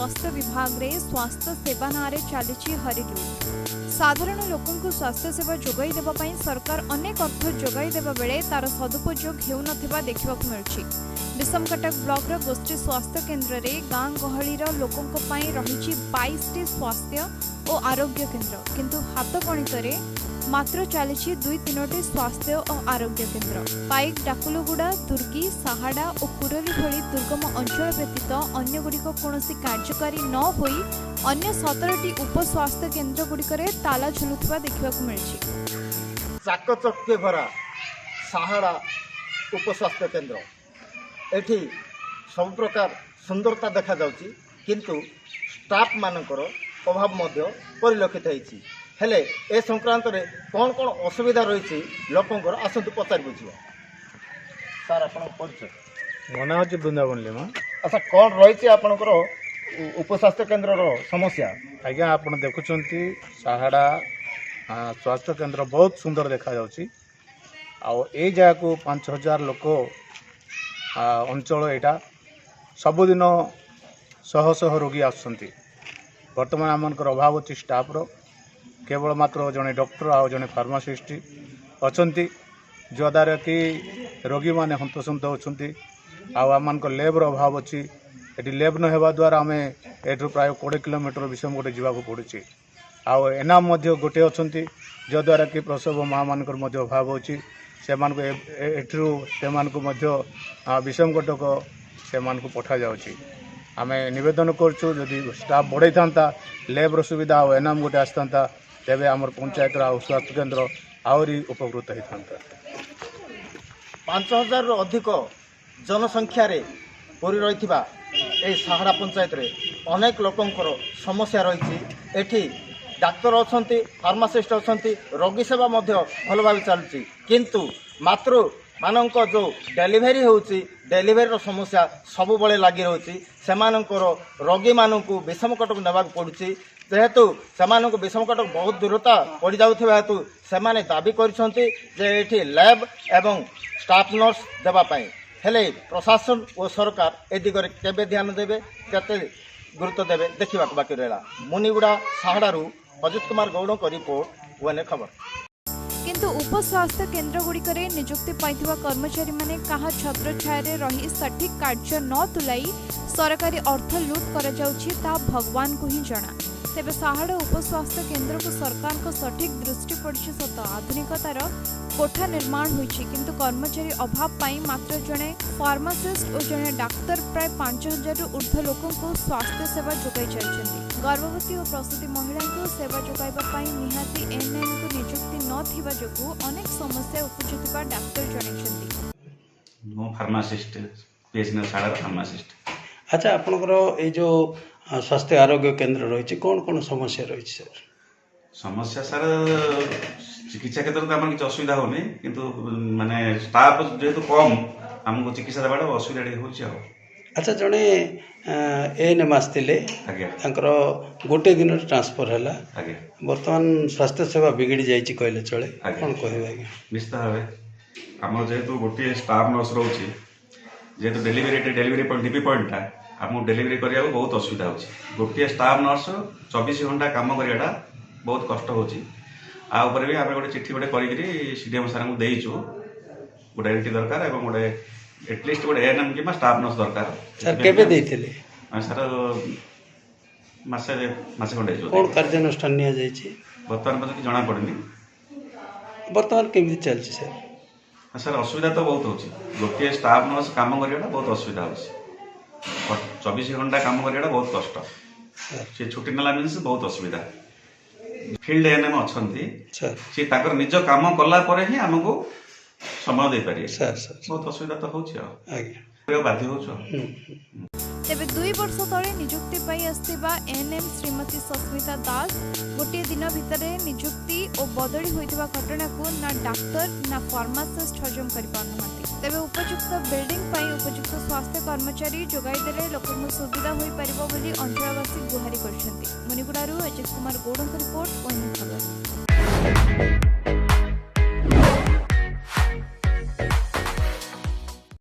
स्वास्थ्य विभाग रे स्वास्थ्य सेवा नारे चली हरिलुट। साधारण लोकंकु स्वास्थ्य सेवा जोगाई देबा पई सरकार अनेक अर्थ जोगाई देबा बेले तार सदुपयोग हेउ नथिबा देखिबाकु मिलुछि। विषमकटक ब्लॉक रो गोष्ठी स्वास्थ्य केन्द्र रे गाँ गहली रो लोकंक पई रहिछि 22 टी स्वास्थ्य और आरोग्य केन्द्र, किंतु हाथ गणित मात्र चली 2-3 स्वास्थ्य और आरोग्य केन्द्र। पाइक, डाकुलुगुड़ा, दुर्गी, साहाड़ा और कुरली भली दुर्गम अंचल व्यतीत अन्य गुड़िक कौन कार्यकारी न होई अन्य 17टी उप स्वास्थ्य केन्द्र गुड़िक ताला झुलुवा देखा मिली। चाकचक्य भरा साहाड़ा उप स्वास्थ्य केन्द्र एठी सब प्रकार सुंदरता देखा जाउची, किंतु स्टाफ मानकर अभाव मध्य परिलक्षित होईची। हेले ए संक्रांत रे कौन कौन असुविधा रही लोकंर आसतु पचार बुझा। सार आप परिचय मना हूँ वृंदावन लेमा। अच्छा, कौन रही आपणकर उपस्वास्थ्य केन्द्र समस्या? आज्ञा आप देखुं साहाड़ा स्वास्थ्य केन्द्र बहुत सुंदर देखा जाउची। आ जगह को 5000 लोक अंचल यहाँ सबुदिन शह शह रोगी आसुंती। वर्तमान आमनकर अभाव अच्छी स्टाफ रो केवल मात्र जड़े डॉक्टर आ जड़े फार्मासिस्ट अच्छी, जद्वारा कि रोगी मैंने हंतसंत होती। आम लैब्र अभाव अच्छी। ये लैब न होवा द्वारा आम एठू प्राय 20 किलोमीटर विषम गोटे जावाक पड़ुची। एनाम गोटे अच्छा जद्वारा कि प्रसव माँ मानकर अभाव अच्छी। से विषम कटक से पठा जाऊँगी। आम नवेदन करछु जदि स्टाफ बढ़ई था लैब्र सुविधा और एनाम गोटे आसता तेबे आमर पंचायत स्वास्थ्य केन्द्र आहरी उपकृत होता। 5000 अधिक जनसंख्या रे पूरी रही साहाड़ा पंचायत रे अनेक लोकंकर समस्या रही। एठी डाक्तर अच्छी, फार्मासिस्ट अच्छी, रोगी सेवा भल भाव चलुची, किंतु मातृ मानक जो डेलीवरी होची डेलीवरी समस्या सब बड़े लगी रही। सेमानकर रोगी मानक विषम कटक नेबाक पड़ुची, जेहेतु सेमानक विषम कटक बहुत दूरता पड़ जाउथिबा हेतु सेमाने दाबी करिसंती जे एठी लैब एवं स्टाफ नर्स देबा पई। हेले प्रशासन और सरकार ए दिगरे केबे ध्यान देबे, केते गुरुत्व देबे देखिबा बाकी रहला। मुनिगुड़ा साहाड़ारू अजित कुमार गौड़ को रिपोर्ट वन खबर। किंतु उप स्वास्थ्य केन्द्र गुड़िक नियुक्ति पाइथिबा कर्मचारी माने कहा छत्र छाया रही सठिक कार्य न तुलाई सरकारी अर्थ लुट कर जाउछि ता भगवान को ही जना। तेबे साहाड़ा उप स्वास्थ्य केन्द्र को सरकार को सठिक दृष्टि पड़ी सत आधुनिकतार कोठा निर्माण होइछि, किंतु कर्मचारी अभाव पाई मात्र जड़े फार्मासिस्ट और जड़े डाक्तर प्राय 5000 ऊर्ध्व लोकों को स्वास्थ्य सेवा जोगाई चलछन्ति। गर्भवती और प्रसूति महिला को सेवा जोगाइबा पाई निहाती एएनएम को नियुक्ति न थिबा जोगु अनेक समस्या उपजुथिबा डाक्टर जणैछन्ति। मो फार्मासिस्ट पीएचएन साहाड़ा फार्मासिस्ट। अच्छा, आपनकर ए जो स्वास्थ्य आरोग्य केन्द्र रही कौन कौन समस्या रही सर? समस्या सर चिकित्सा क्षेत्र में आम किसी असुविधा होनी, किंतु माने स्टाफ जेहेतु कम आमको चिकित्सा देवा असुविधा हो। अच्छा, जड़े एएनएम आसते गोटे दिन ट्रांसफर है, बर्तमान स्वास्थ्य सेवा बिगड़ी जाइए कहले चले, कौन कह? निश्चित भाव आम जेहेतु गोटे स्टाफ नर्स रोचे, जेहेतु डेलीवरी पॉइंट डीपी पॉइंटा आमको डेलीवरी करने बहुत असुविधा हो। गोटे स्टाफ नर्स 24 घंटा काम करवाटा बहुत कष्ट हो। भी आम गोटे चिठी गोटे कर सीडीएम सार को देचु गोटे एलटी दरकार और गोटे एटलिस्ट गोटे एएनएम कि स्टाफ नर्स दरकार। सर केबे देथिले? सर मासे खंडे कौन कार्यानुष्ठान निया जाइछि बर्तमान पद कि जना पड़नी। बर्तमान केमि चलछि सर? सर असुविधा तो बहुत हो। गोटे स्टाफ नर्स काम करवाटा बहुत असुविधा हो। 24 घंटा काम करवाटा बहुत कष्ट। से छुट्टी नेला मीन्स बहुत असुविधा। फील्ड एएनएम अच्छी सी ताकर निज काम कला परे ही आमको समय दे पारे। बहुत असुविधा तो हो बाध्य हो। तेबे 2 वर्ष तले नियुक्ति पाई आस्थिबा एएनएम श्रीमती सस्मिता दास गोटे दिन भितर नियुक्ति और बदली होइतिबा घटना को ना डाक्टर ना फार्मासिस्ट हजम करि पारनांती। तेबे उपयुक्त बिल्डिंग पाई उपयुक्त स्वास्थ्य कर्मचारी जोगाई देले लोकन सुविधा होई परिबो बोली अंचलवासी गुहारी करछन्ती। मुनिगुड़ारू अजित कुमार गौड़ रिपोर्ट, वन खबर।